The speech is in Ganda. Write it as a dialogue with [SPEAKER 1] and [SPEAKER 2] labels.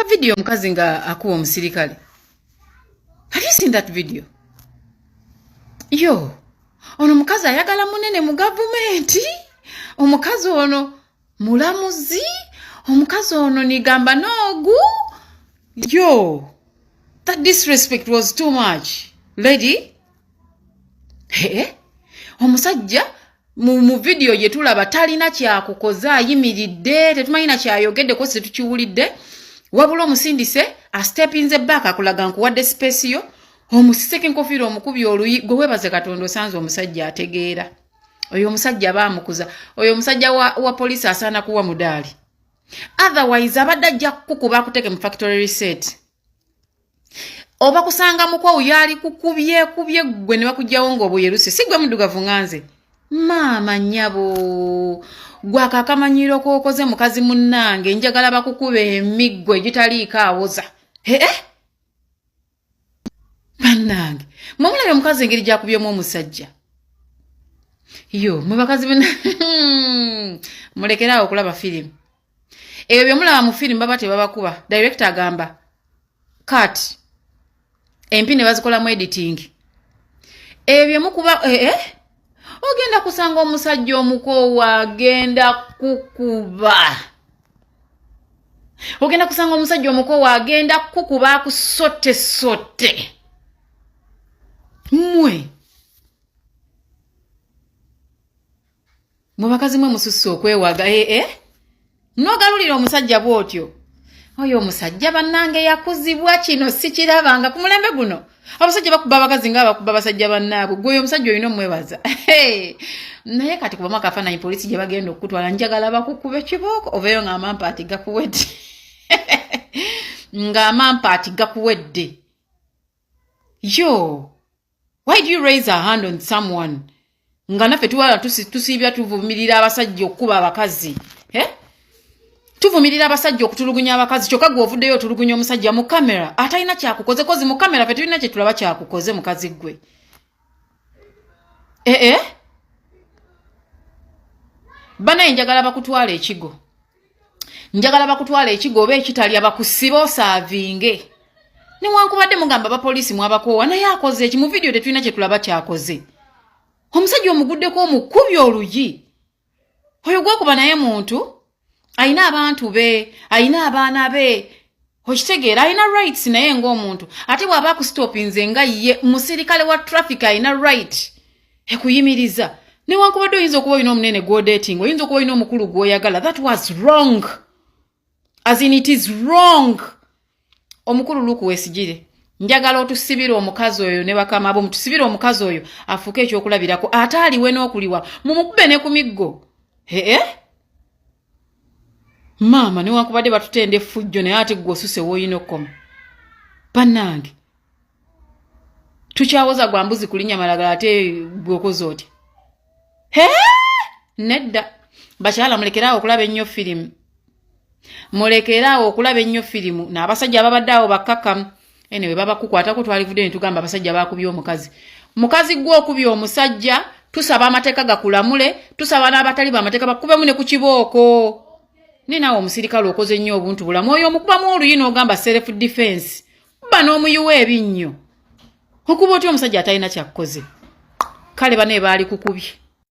[SPEAKER 1] ka video omukazi nga akuwa omusirikale. Have you seen that video? Yo, ono mukazi ayagala munene mu gavumenti. Omukazi ono mulamuzi. Omukazi ono nigamba nogu. Yo, that disrespect was too much. Lady? Omusajja mu video ye tulaba talina kyakukoza ayimiridde tetumanyi kyayogedde ko situkiwulidde wabula omusindise a step in the back akulaga nkuwadde space yo omusiseke enkofiira omukubi oluyi gwe webaze Katonda osanze omusajja ategeera oyo omusajja baamukuza oyo omusajja wa police asaana kuwa mudaali otherwise abadde ajja kukuba akuteke mu factory reset oba kusanga muko yali kukubye gwe ne bakujjawo ng'obuyeruse sigwe mudugavu nganze mama nyabo gwaka akamanyiiroo kokoze mukazi munnange njagala bakukube emiggo egitaliiko awoza bannange mwamulabye mukazi engeri gyakubyemu omusajja yo mwe bakazi mulekerawo okulaba firimu ebyo byemulaba mu firimu baba tebabakuba director agamba cut empi ne bazikolamu editing ebyo mukuba ogenda kusanga omusajja omukowa agenda kukuba ogenda kusanga omusajja omukowa agenda kukuba akusote mwe bakazi mwe mususse okwewaga nogalulira omusajja bwotyo oyo omusajja bannange yakuzibwa kino sikirabanga ku mulembe guno abasajja bakuba abakazi nga bakuba abasajja bannaabwe gwe omusajja olina omwebaza naye kati kubamu akafaananyi poliisi gye bagenda okutwala njagala bakukube kibooko ovayo ng'amampaati gakuwedde ng'amampaati gakuwedde yo why do you raise a hand on someone nga naffe tuwala tusiibya tuvumirira abasajja okukuba abakazi tuvumirira abasajja okutulugunya abakazi kyokka gwe ovuddeyo otulugunya omusajja mu kamera atalina kyakukoze kozi mu kamera fe tulina kye tulaba kyakukoze mukazi gwe banaye njagala bakutwala ekigo oba ekitali abakusiba osaavinge newankubadde mugamba abapoliisi mwabakoowa naye akoze eki mu vidiyo tetulina kye tulaba kyakoze omusajja omuguddeko omukubye oluyi oyo gwakuba naye muntu aina abantu be aina abaana be okitegeera aina rights naye ng'omuntu ate bw'aba akustopinze nga ye musirikale wa traffic aina right ekuyimiriza newankubadde oyinza okuba olina omunene gw'odating oyinza okuba olina omukulu gw'oyagala that was wrong as in it is wrong omukulu Luku Wesigire njagala otusibira omukazi oyo ne bakama abo mutusibira omukazi oyo afuuke ekyokulabirako ate aliwe n'okuliwa mumukube ne ku miggo mama newankubadde batutende fujjo naye ate gwe osuse woyina okoma bannange tukyawoza gwa mbuzi kulinya malagala ate gweokoze oti nedda Bakyala mulekeraawo okulaba ennyo firimu n'abasajja ababadde awo bakkakkamu enewe babakukwatako twalivudde ne tugamba abasajja baakubye mukazi gwe okubye omusajja tusaba amateeka gakulamule tusaba n'abatali b'amateeka bakubemu ne ku kibooko ninawo omusirikale okoze nnyo obuntu bulamu oyo omukubamu oluyina ogamba self defense kuba n'omuyuwa ebinnyo okuba otyo omusajja atalina kyakukoze kale bane baali kukubye